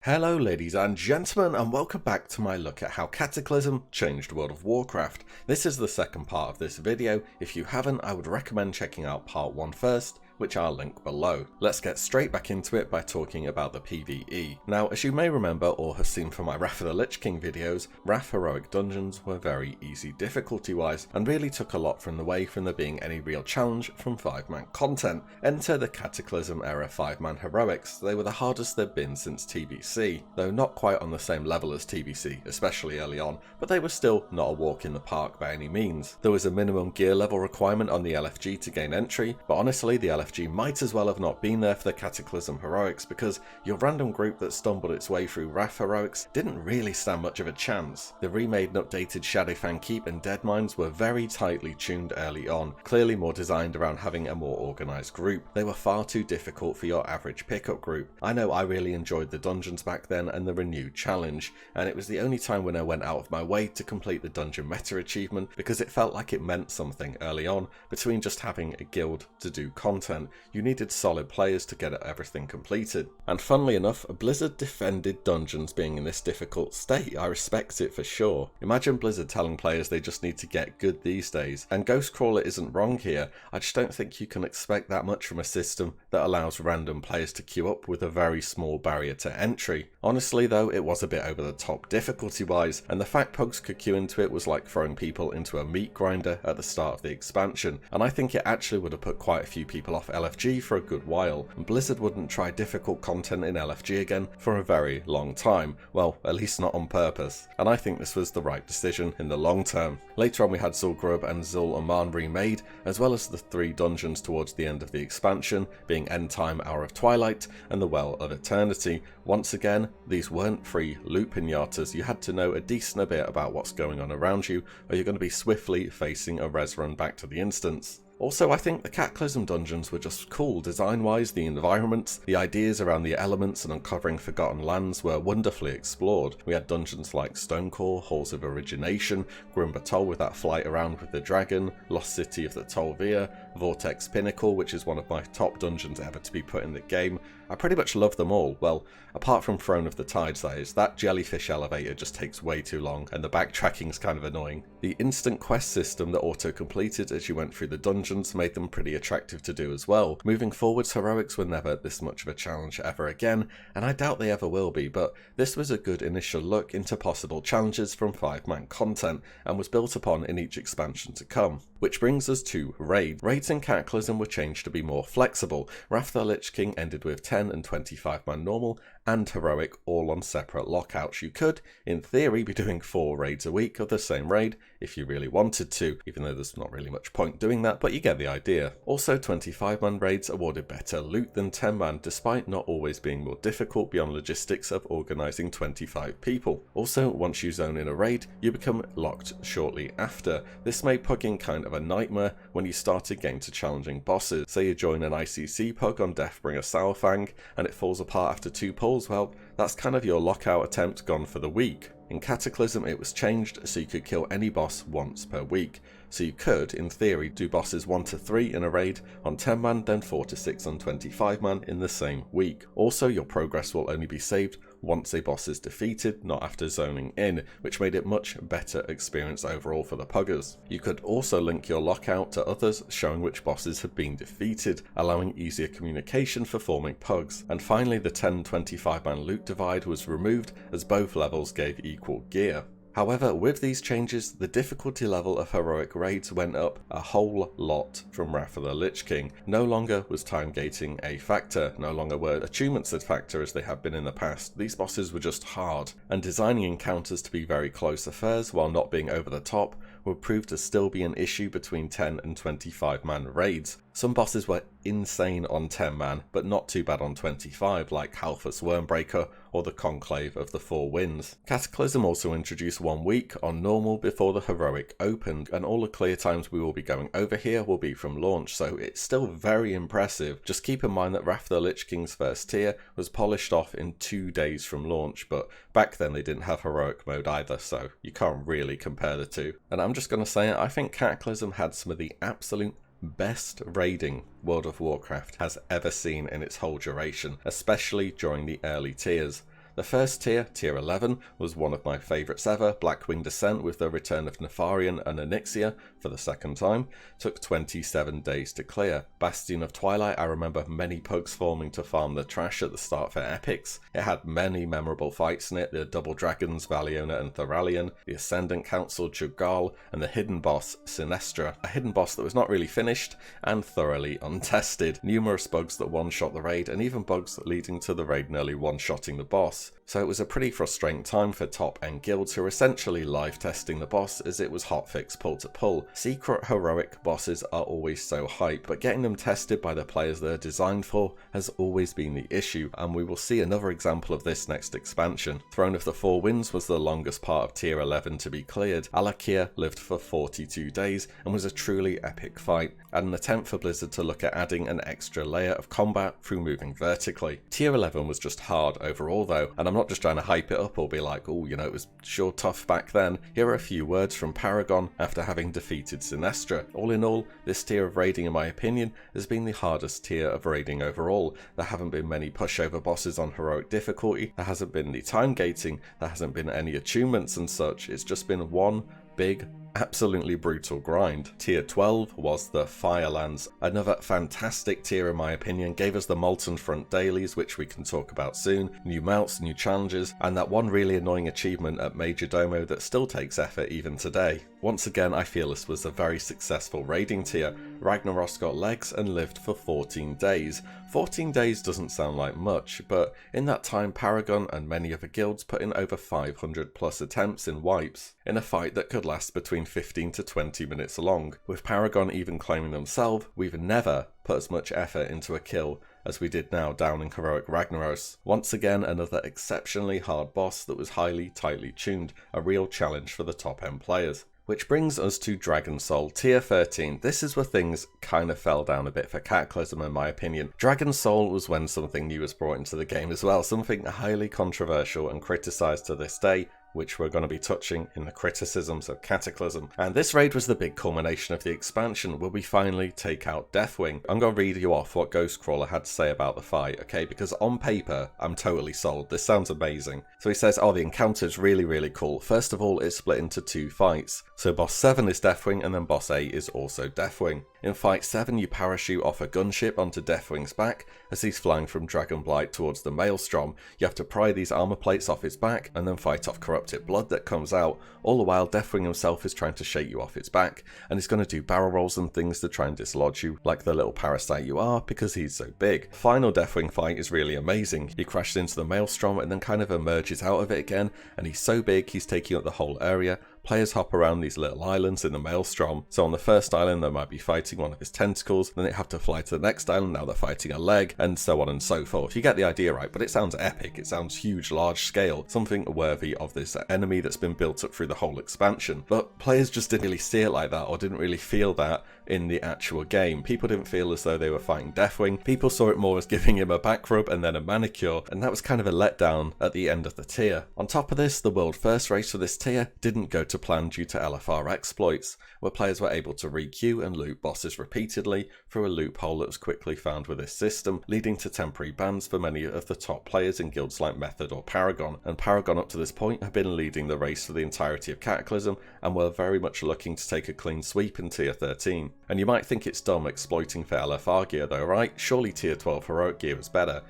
Hello ladies and gentlemen, and welcome back to my look at how Cataclysm changed World of Warcraft. This is the second part of this video. If you haven't, I would recommend checking out part 1 first, which I'll link below. Let's get straight back into it by talking about the PvE. Now, as you may remember or have seen from my Wrath of the Lich King videos, Wrath Heroic dungeons were very easy difficulty wise, and really took a lot from there being any real challenge from 5-man content. Enter the Cataclysm era 5-man heroics. They were the hardest they've been since TBC, though not quite on the same level as TBC, especially early on, but they were still not a walk in the park by any means. There was a minimum gear level requirement on the LFG to gain entry, but honestly the LFG might as well have not been there for the Cataclysm Heroics, because your random group that stumbled its way through Wrath Heroics didn't really stand much of a chance. The remade and updated Shadowfang Keep and Deadmines were very tightly tuned early on, clearly more designed around having a more organised group. They were far too difficult for your average pickup group. I know I really enjoyed the dungeons back then and the renewed challenge, and it was the only time when I went out of my way to complete the dungeon meta achievement, because it felt like it meant something early on. Between just having a guild to do content, you needed solid players to get everything completed. And funnily enough, Blizzard defended dungeons being in this difficult state. I respect it for sure. Imagine Blizzard telling players they just need to get good these days. And Ghostcrawler isn't wrong here. I just don't think you can expect that much from a system that allows random players to queue up with a very small barrier to entry. Honestly though, it was a bit over the top difficulty wise, and the fact pugs could queue into it was like throwing people into a meat grinder at the start of the expansion, and I think it actually would have put quite a few people off LFG for a good while, and Blizzard wouldn't try difficult content in LFG again for a very long time. Well, at least not on purpose, and I think this was the right decision in the long term. Later on we had zul'gurub and Zul remade, as well as the 3 dungeons towards the end of the expansion, being End Time, Hour of Twilight, and the Well of Eternity. Once again, these weren't free loot pinatas. You had to know a decent bit about what's going on around you, or you're going to be swiftly facing a res run back to the instance. Also, I think the Cataclysm dungeons were just cool design-wise. The environments, the ideas around the elements and uncovering forgotten lands were wonderfully explored. We had dungeons like Stonecore, Halls of Origination, Grim Batol with that flight around with the dragon, Lost City of the Tolvir, Vortex Pinnacle, which is one of my top dungeons ever to be put in the game. I pretty much love them all. Well, apart from Throne of the Tides, that is. That jellyfish elevator just takes way too long, and the backtracking's kind of annoying. The instant quest system that auto-completed as you went through the dungeons made them pretty attractive to do as well. Moving forwards, heroics were never this much of a challenge ever again, and I doubt they ever will be, but this was a good initial look into possible challenges from 5-man content, and was built upon in each expansion to come. Which brings us to Raid. Raids in Cataclysm were changed to be more flexible. Wrath of the Lich King ended with 10 and 25-man normal and heroic all on separate lockouts. You could, in theory, be doing 4 raids a week of the same raid if you really wanted to, even though there's not really much point doing that, but you get the idea. Also, 25-man raids awarded better loot than 10-man, despite not always being more difficult beyond logistics of organising 25 people. Also, once you zone in a raid, you become locked shortly after. This made pugging kind of a nightmare when you started getting to challenging bosses. Say you join an ICC pug on Deathbringer Sourfang and it falls apart after 2 pulls, well, that's kind of your lockout attempt gone for the week. In Cataclysm it was changed so you could kill any boss once per week. So you could, in theory, do bosses 1 to 3 in a raid on 10-man, then 4 to 6 on 25-man in the same week. Also, your progress will only be saved once a boss is defeated, not after zoning in, which made it much better experience overall for the puggers. You could also link your lockout to others, showing which bosses had been defeated, allowing easier communication for forming pugs. And finally, the 10-25-man loot divide was removed as both levels gave equal gear. However, with these changes, the difficulty level of heroic raids went up a whole lot from Wrath of the Lich King. No longer was time gating a factor, no longer were achievements a factor as they have been in the past. These bosses were just hard, and designing encounters to be very close affairs while not being over the top would prove to still be an issue between 10 and 25-man raids. Some bosses were insane on 10-man, but not too bad on 25, like Halfus Wormbreaker or the Conclave of the Four Winds. Cataclysm also introduced 1 week on normal before the heroic opened, and all the clear times we will be going over here will be from launch, so it's still very impressive. Just keep in mind that Wrath of the Lich King's first tier was polished off in 2 days from launch, but back then they didn't have heroic mode either, so you can't really compare the two. And I'm just going to say it, I think Cataclysm had some of the absolute best raiding World of Warcraft has ever seen in its whole duration, especially during the early tiers. The first tier, tier 11, was one of my favourites ever. Blackwing Descent with the return of Nefarian and Onyxia for the second time. Took 27 days to clear. Bastion of Twilight, I remember many pugs forming to farm the trash at the start for epics. It had many memorable fights in it, the double dragons Valiona and Thoralion, the Ascendant Council Jugal, and the hidden boss Sinestra. A hidden boss that was not really finished and thoroughly untested. Numerous bugs that one-shot the raid, and even bugs leading to the raid nearly one-shotting the boss. So it was a pretty frustrating time for top-end guilds who were essentially live-testing the boss, as it was hotfix pull to pull. Secret heroic bosses are always so hype, but getting them tested by the players they're designed for has always been the issue, and we will see another example of this next expansion. Throne of the Four Winds was the longest part of tier 11 to be cleared. Alakia lived for 42 days and was a truly epic fight, and an attempt for Blizzard to look at adding an extra layer of combat through moving vertically. Tier 11 was just hard overall though, and I'm not just trying to hype it up or be like, oh, you know, it was sure tough back then. Here are a few words from Paragon after having defeated Sinestra. All in all, this tier of raiding, in my opinion, has been the hardest tier of raiding overall. There haven't been many pushover bosses on heroic difficulty, there hasn't been any time gating, there hasn't been any attunements and such. It's just been one big, absolutely brutal grind. Tier 12 was the Firelands. Another fantastic tier in my opinion, gave us the Molten Front dailies, which we can talk about soon, new mounts, new challenges, and that one really annoying achievement at Major Domo that still takes effort even today. Once again, I feel this was a very successful raiding tier. Ragnaros got legs and lived for 14 days. 14 days doesn't sound like much, but in that time Paragon and many other guilds put in over 500 plus attempts in wipes, in a fight that could last between 15 to 20 minutes long. With Paragon even claiming themselves, we've never put as much effort into a kill as we did now down in Heroic Ragnaros. Once again, another exceptionally hard boss that was highly tightly tuned, a real challenge for the top end players. Which brings us to Dragon Soul, tier 13. This is where things kind of fell down a bit for Cataclysm in my opinion. Dragon Soul was when something new was brought into the game as well, something highly controversial and criticised to this day, which we're going to be touching in the criticisms of Cataclysm. And this raid was the big culmination of the expansion, where we finally take out Deathwing. I'm going to read you off what Ghostcrawler had to say about the fight, okay? Because on paper, I'm totally sold. This sounds amazing. So he says, oh, the encounter's really cool. First of all, it's split into two fights. So boss 7 is Deathwing, and then boss 8 is also Deathwing. In fight 7, you parachute off a gunship onto Deathwing's back as he's flying from Dragonblight towards the Maelstrom. You have to pry these armor plates off his back and then fight off corrupted blood that comes out. All the while, Deathwing himself is trying to shake you off its back, and he's going to do barrel rolls and things to try and dislodge you like the little parasite you are because he's so big. Final Deathwing fight is really amazing. He crashes into the Maelstrom and then kind of emerges out of it again, and he's so big he's taking up the whole area. Players hop around these little islands in the Maelstrom. So on the first island they might be fighting one of his tentacles, then they have to fly to the next island, now they're fighting a leg, and so on and so forth. You get the idea, right? But it sounds epic, it sounds huge, large scale, something worthy of this enemy that's been built up through the whole expansion. But players just didn't really see it like that, or didn't really feel that in the actual game. People didn't feel as though they were fighting Deathwing. People saw it more as giving him a back rub and then a manicure, and that was kind of a letdown at the end of the tier. On top of this, the world first race for this tier didn't go to plan due to LFR exploits, where players were able to re-queue and loot bosses repeatedly through a loophole that was quickly found with this system, leading to temporary bans for many of the top players in guilds like Method or Paragon. And Paragon up to this point have been leading the race for the entirety of Cataclysm and were very much looking to take a clean sweep in tier 13. And you might think it's dumb exploiting for LFR gear though, right? Surely tier 12 heroic gear was better.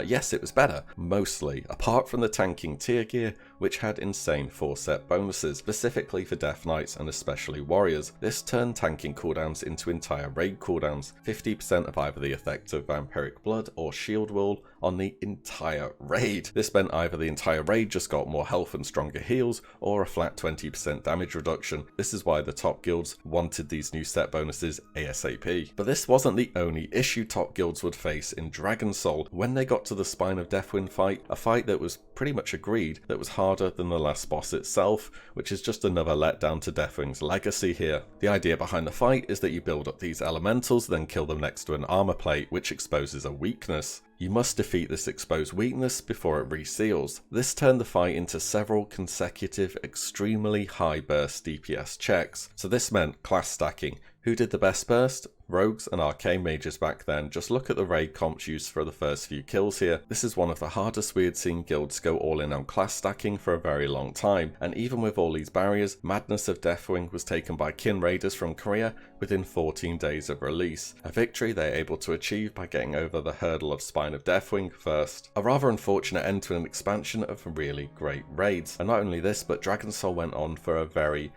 Yes, it was better, mostly, apart from the tanking tier gear, which had insane 4-set bonuses, specifically for Death Knights and especially Warriors. This turned tanking cooldowns into entire raid cooldowns, 50% of either the effect of Vampiric Blood or Shield Wall on the entire raid. This meant either the entire raid just got more health and stronger heals, or a flat 20% damage reduction. This is why the top guilds wanted these new set bonuses ASAP. But this wasn't the only issue top guilds would face in Dragon Soul. When they got to the Spine of Deathwind fight, a fight that was pretty much agreed that was harder than the last boss itself, which is just another letdown to Deathwing's legacy here. The idea behind the fight is that you build up these elementals, then kill them next to an armor plate, which exposes a weakness. You must defeat this exposed weakness before it reseals. This turned the fight into several consecutive, extremely high burst DPS checks. So this meant class stacking. Who did the best burst? Rogues and arcane mages back then. Just look at the raid comps used for the first few kills here. This is one of the hardest we had seen guilds go all in on class stacking for a very long time, and even with all these barriers, Madness of Deathwing was taken by kin raiders from Korea within 14 days of release, a victory they are able to achieve by getting over the hurdle of Spine of Deathwing first. A rather unfortunate end to an expansion of really great raids, and not only this, but Dragon Soul went on for a very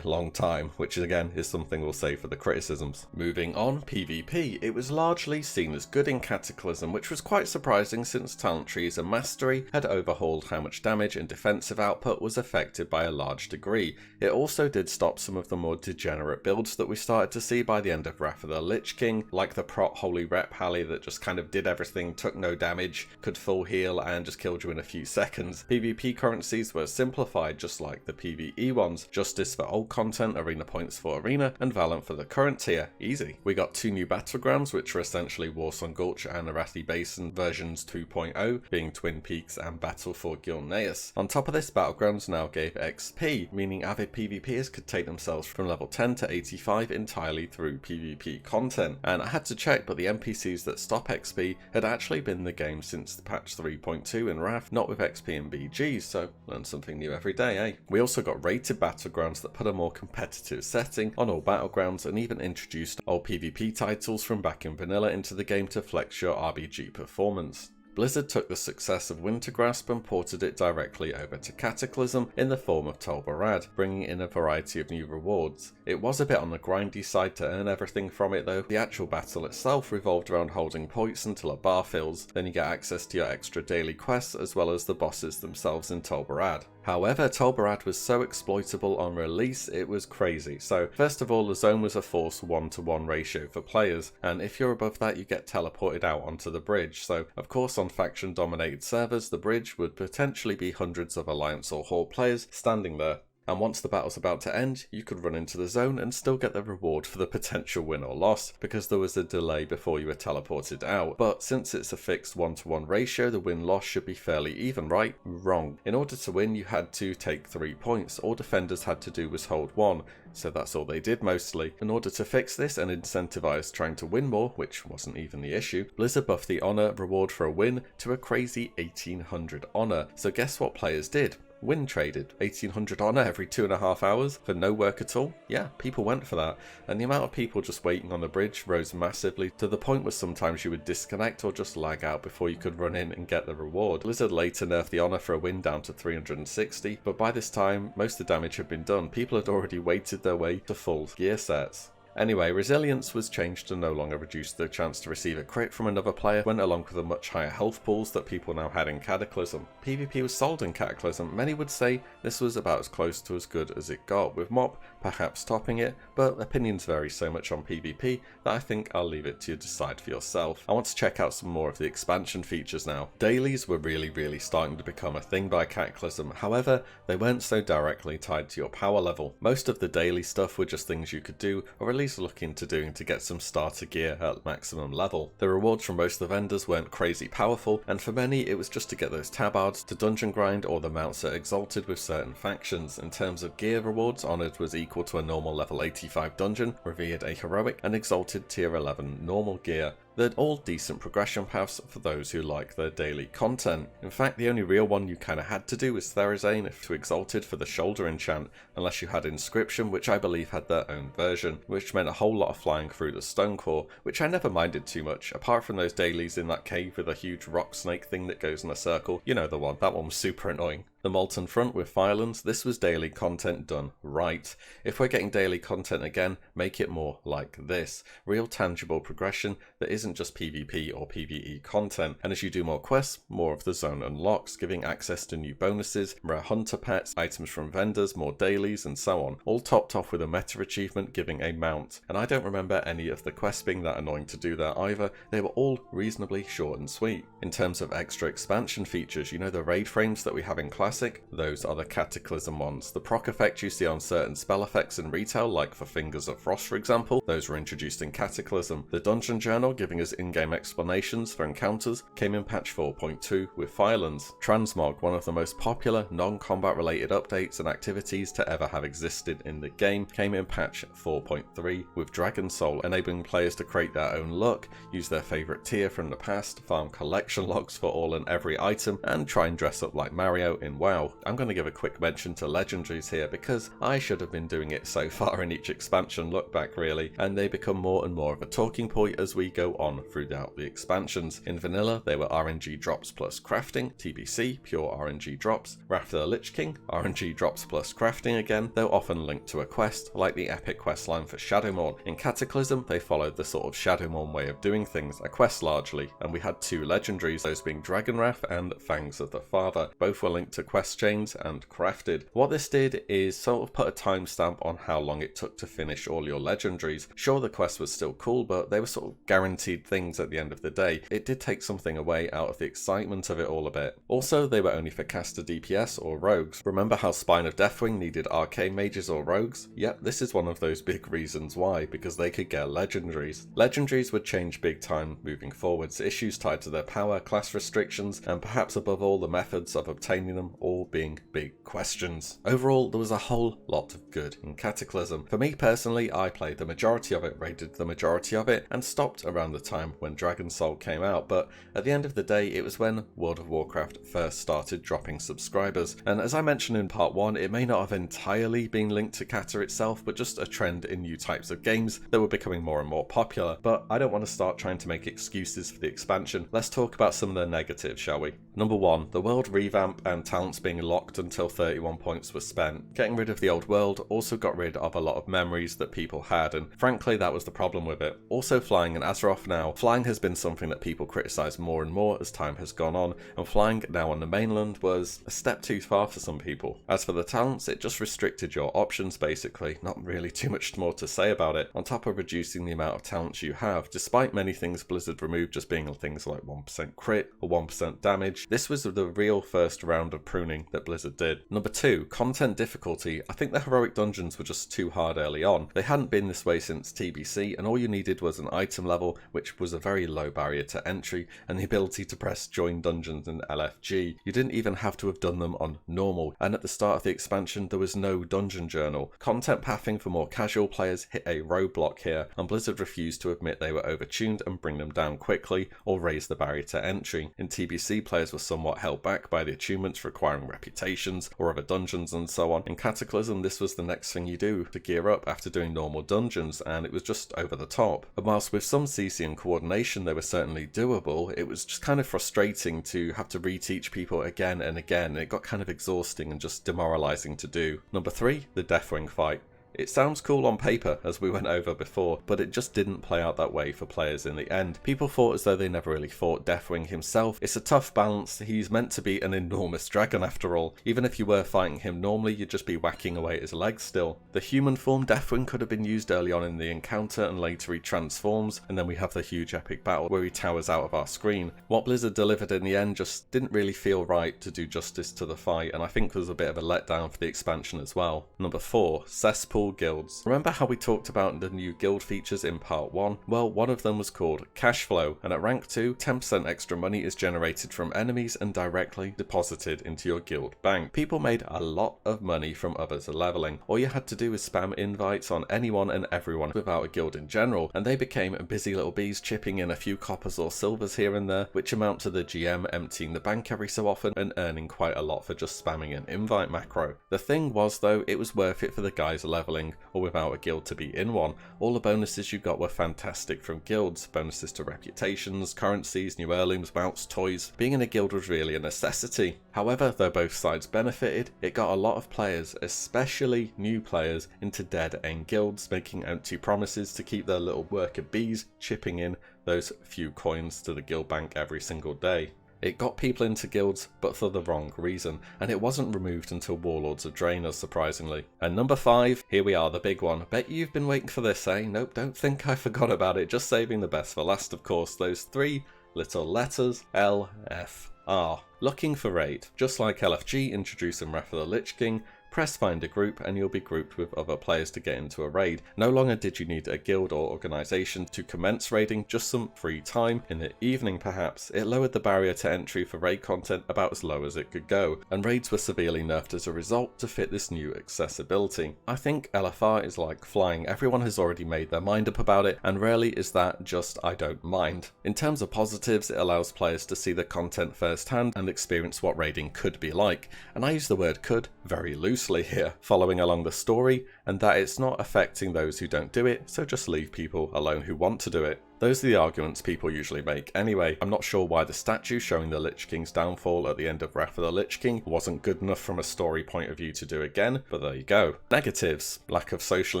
long time, which again is something we'll say for the criticisms. Moving on, PvP. It was largely seen as good in Cataclysm, which was quite surprising since talent trees and mastery had overhauled how much damage and defensive output was affected by a large degree. It also did stop some of the more degenerate builds that we started to see by the end of Wrath of the Lich King, like the prot Holy Rep Halley that just kind of did everything, took no damage, could full heal and just killed you in a few seconds. PvP currencies were simplified just like the PvE ones, Justice for old content, Arena points for Arena, and Valiant for the current tier. Easy. We got 2 new battlegrounds, which are essentially Warsong Gulch and Arathi Basin versions 2.0, being Twin Peaks and Battle for Gilneas. On top of this, battlegrounds now gave XP, meaning avid PvPers could take themselves from level 10 to 85 entirely through PvP content. And I had to check, but the NPCs that stop XP had actually been in the game since the patch 3.2 in Wrath, not with XP and BGs, so learn something new every day, eh? We also got rated battlegrounds that put a more competitive setting on all battlegrounds, and even introduced old PvP titles from back in vanilla into the game to flex your RBG performance. Blizzard took the success of Wintergrasp and ported it directly over to Cataclysm in the form of Tol Barad, bringing in a variety of new rewards. It was a bit on the grindy side to earn everything from it though. The actual battle itself revolved around holding points until a bar fills, then you get access to your extra daily quests as well as the bosses themselves in Tol Barad. However, Tol Barad was so exploitable on release, it was crazy. So first of all, the zone was a forced 1-to-1 ratio for players, and if you're above that you get teleported out onto the bridge. So of course on faction dominated servers, the bridge would potentially be hundreds of Alliance or Horde players standing there. And once the battle's about to end, you could run into the zone and still get the reward for the potential win or loss, because there was a delay before you were teleported out. But since it's a fixed 1-to-1 ratio, the win-loss should be fairly even, right? Wrong. In order to win, you had to take 3 points. All defenders had to do was hold 1. So that's all they did mostly. In order to fix this and incentivize trying to win more, which wasn't even the issue, Blizzard buffed the honor reward for a win to a crazy 1800 honor. So guess what players did? Win traded 1800 honor every 2.5 hours for no work at all. Yeah, people went for that, and the amount of people just waiting on the bridge rose massively, to the point where sometimes you would disconnect or just lag out before you could run in and get the reward. Blizzard later nerfed the honor for a win down to 360, but by this time most of the damage had been done. People had already weighted their way to full gear sets. Anyway, resilience was changed to no longer reduce the chance to receive a crit from another player, went along with the much higher health pools that people now had in Cataclysm. PvP was sold in Cataclysm. Many would say this was about as close to as good as it got, with MoP perhaps topping it, but opinions vary so much on PvP that I think I'll leave it to you to decide for yourself. I want to check out some more of the expansion features now. Dailies were really starting to become a thing by Cataclysm, however, they weren't so directly tied to your power level. Most of the daily stuff were just things you could do, or at least look into doing to get some starter gear at maximum level. The rewards from most of the vendors weren't crazy powerful, and for many it was just to get those tabards to dungeon grind or the mounts that exalted with certain factions. In terms of gear rewards, Honoured was equal to a normal level 85 dungeon, Revered a heroic, and Exalted tier 11 normal gear. They're all decent progression paths for those who like their daily content. In fact, the only real one you kinda had to do was Therazane if to Exalted for the shoulder enchant, unless you had Inscription, which I believe had their own version, which meant a whole lot of flying through the stone core, which I never minded too much, apart from those dailies in that cave with a huge rock snake thing that goes in a circle. You know the one, that one was super annoying. The Molten Front with Firelands, this was daily content done right. If we're getting daily content again, make it more like this. Real tangible progression that isn't just PvP or PvE content. And as you do more quests, more of the zone unlocks, giving access to new bonuses, rare hunter pets, items from vendors, more dailies, and so on. All topped off with a meta achievement giving a mount. And I don't remember any of the quests being that annoying to do there either. They were all reasonably short and sweet. In terms of extra expansion features, you know the raid frames that we have in Classic? classic, those are the Cataclysm ones. The proc effect you see on certain spell effects in retail, like for Fingers of Frost for example, those were introduced in Cataclysm. The Dungeon Journal, giving us in-game explanations for encounters, came in patch 4.2 with Firelands. Transmog, one of the most popular non-combat related updates and activities to ever have existed in the game, came in patch 4.3 with Dragon Soul, enabling players to create their own luck, use their favourite tier from the past, farm collection logs for all and every item, and try and dress up like Mario in WoW. I'm going to give a quick mention to legendaries here because I should have been doing it so far in each expansion look back really, and they become more and more of a talking point as we go on throughout the expansions. In vanilla they were RNG drops plus crafting, TBC, pure RNG drops, Wrath of the Lich King, RNG drops plus crafting again, though often linked to a quest, like the epic questline for Shadowmourne. In Cataclysm they followed the sort of Shadowmourne way of doing things, a quest largely, and we had two legendaries, those being Dragonwrath and Fangs of the Father. Both were linked to quest chains and crafted. What this did is sort of put a timestamp on how long it took to finish all your legendaries. Sure, the quest was still cool, but they were sort of guaranteed things at the end of the day. It did take something away out of the excitement of it all a bit. Also, they were only for caster DPS or rogues. Remember how Spine of Deathwing needed arcane mages or rogues? Yep, this is one of those big reasons why, because they could get legendaries. Legendaries would change big time moving forwards, issues tied to their power, class restrictions, and perhaps above all the methods of obtaining them all being big questions. Overall, there was a whole lot of good in Cataclysm. For me personally, I played the majority of it, raided the majority of it, and stopped around the time when Dragon Soul came out, but at the end of the day, it was when World of Warcraft first started dropping subscribers. And as I mentioned in part 1, it may not have entirely been linked to Cata itself, but just a trend in new types of games that were becoming more and more popular. But I don't want to start trying to make excuses for the expansion. Let's talk about some of the negatives, shall we? Number 1, the world revamp and talents being locked until 31 points were spent. Getting rid of the old world also got rid of a lot of memories that people had, and frankly that was the problem with it. Also flying in Azeroth now. Flying has been something that people criticise more and more as time has gone on, and flying now on the mainland was a step too far for some people. As for the talents, it just restricted your options basically, not really too much more to say about it, on top of reducing the amount of talents you have, despite many things Blizzard removed just being things like 1% crit or 1% damage. This was the real first round of pruning that Blizzard did. Number 2, content difficulty. I think the heroic dungeons were just too hard early on. They hadn't been this way since TBC, and all you needed was an item level, which was a very low barrier to entry, and the ability to press join dungeons in LFG. You didn't even have to have done them on normal, and at the start of the expansion there was no dungeon journal. Content pathing for more casual players hit a roadblock here, and Blizzard refused to admit they were overtuned and bring them down quickly or raise the barrier to entry. In TBC, players were somewhat held back by the achievements requiring reputations or other dungeons and so on. In Cataclysm, this was the next thing you do to gear up after doing normal dungeons, and it was just over the top. And whilst with some CC and coordination they were certainly doable, it was just kind of frustrating to have to reteach people again and again. It got kind of exhausting and just demoralising to do. Number 3, the Deathwing fight. It sounds cool on paper, as we went over before, but it just didn't play out that way for players in the end. People thought as though they never really fought Deathwing himself. It's a tough balance. He's meant to be an enormous dragon after all. Even if you were fighting him normally, you'd just be whacking away at his legs still. The human form Deathwing could have been used early on in the encounter, and later he transforms, and then we have the huge epic battle where he towers out of our screen. What Blizzard delivered in the end just didn't really feel right to do justice to the fight, and I think was a bit of a letdown for the expansion as well. Number 4, cesspool guilds. Remember how we talked about the new guild features in part 1? Well, one of them was called cash flow, and at rank 2, 10% extra money is generated from enemies and directly deposited into your guild bank. People made a lot of money from others leveling. All you had to do was spam invites on anyone and everyone without a guild in general, and they became busy little bees chipping in a few coppers or silvers here and there, which amount to the GM emptying the bank every so often and earning quite a lot for just spamming an invite macro. The thing was though, it was worth it for the guys leveling or without a guild to be in one. All the bonuses you got were fantastic from guilds, bonuses to reputations, currencies, new heirlooms, mounts, toys. Being in a guild was really a necessity. However, though both sides benefited, it got a lot of players, especially new players, into dead-end guilds, making empty promises to keep their little worker bees chipping in those few coins to the guild bank every single day. It got people into guilds, but for the wrong reason, and it wasn't removed until Warlords of Draenor, surprisingly. And number 5, here we are, the big one. Bet you've been waiting for this, eh? Nope, don't think I forgot about it, just saving the best for last, of course. Those 3 little letters, LFR. looking for raid. Just like LFG introduced in Wrath of the Lich King, press find a group and you'll be grouped with other players to get into a raid. No longer did you need a guild or organisation to commence raiding, just some free time in the evening perhaps. It lowered the barrier to entry for raid content about as low as it could go, and raids were severely nerfed as a result to fit this new accessibility. I think LFR is like flying, everyone has already made their mind up about it, and rarely is that just I don't mind. In terms of positives, it allows players to see the content firsthand and experience what raiding could be like, and I use the word could very loosely here, following along the story, and that it's not affecting those who don't do it, so just leave people alone who want to do it. Those are the arguments people usually make. Anyway, I'm not sure why the statue showing the Lich King's downfall at the end of Wrath of the Lich King wasn't good enough from a story point of view to do again, but there you go. Negatives: lack of social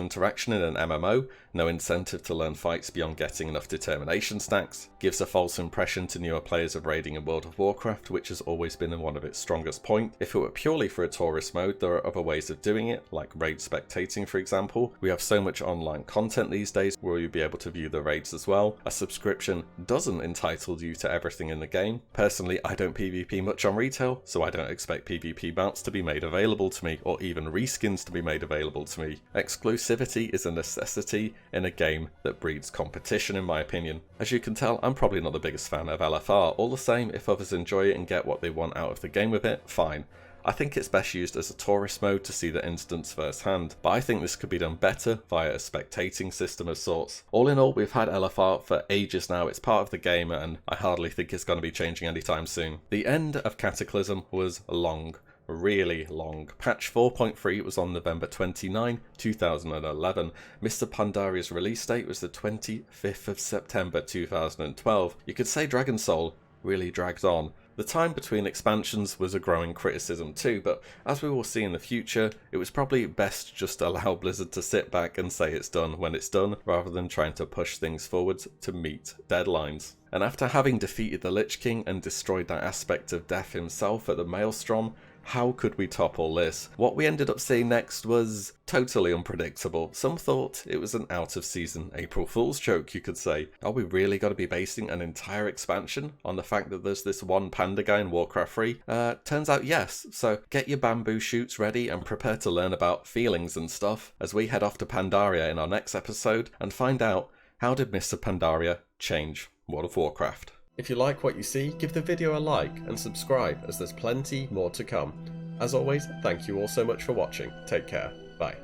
interaction in an MMO, no incentive to learn fights beyond getting enough determination stacks, gives a false impression to newer players of raiding in World of Warcraft, which has always been one of its strongest points. If it were purely for a tourist mode, there are other ways of doing it, like raid spectating for example. We have so much online content these days where you'll be able to view the raids as well. A subscription doesn't entitle you to everything in the game. Personally, I don't PvP much on retail, so I don't expect PvP mounts to be made available to me, or even reskins to be made available to me. Exclusivity is a necessity in a game that breeds competition, in my opinion. As you can tell, I'm probably not the biggest fan of LFR. All the same, if others enjoy it and get what they want out of the game with it, fine. I think it's best used as a tourist mode to see the instance firsthand, but I think this could be done better via a spectating system of sorts. All in all, we've had LFR for ages now, it's part of the game, and I hardly think it's going to be changing anytime soon. The end of Cataclysm was long. Really long. Patch 4.3 was on November 29, 2011. Mr. Pandaria's release date was the 25th of September 2012. You could say Dragon Soul really dragged on. The time between expansions was a growing criticism too, but as we will see in the future, it was probably best just to allow Blizzard to sit back and say it's done when it's done, rather than trying to push things forwards to meet deadlines. And after having defeated the Lich King and destroyed that aspect of Death himself at the Maelstrom, how could we top all this? What we ended up seeing next was totally unpredictable. Some thought it was an out-of-season April Fool's joke, you could say. Are we really going to be basing an entire expansion on the fact that there's this one panda guy in Warcraft 3? Turns out yes, so get your bamboo shoots ready and prepare to learn about feelings and stuff as we head off to Pandaria in our next episode and find out how did Mr. Pandaria change World of Warcraft. If you like what you see, give the video a like and subscribe as there's plenty more to come. As always, thank you all so much for watching. Take care. Bye.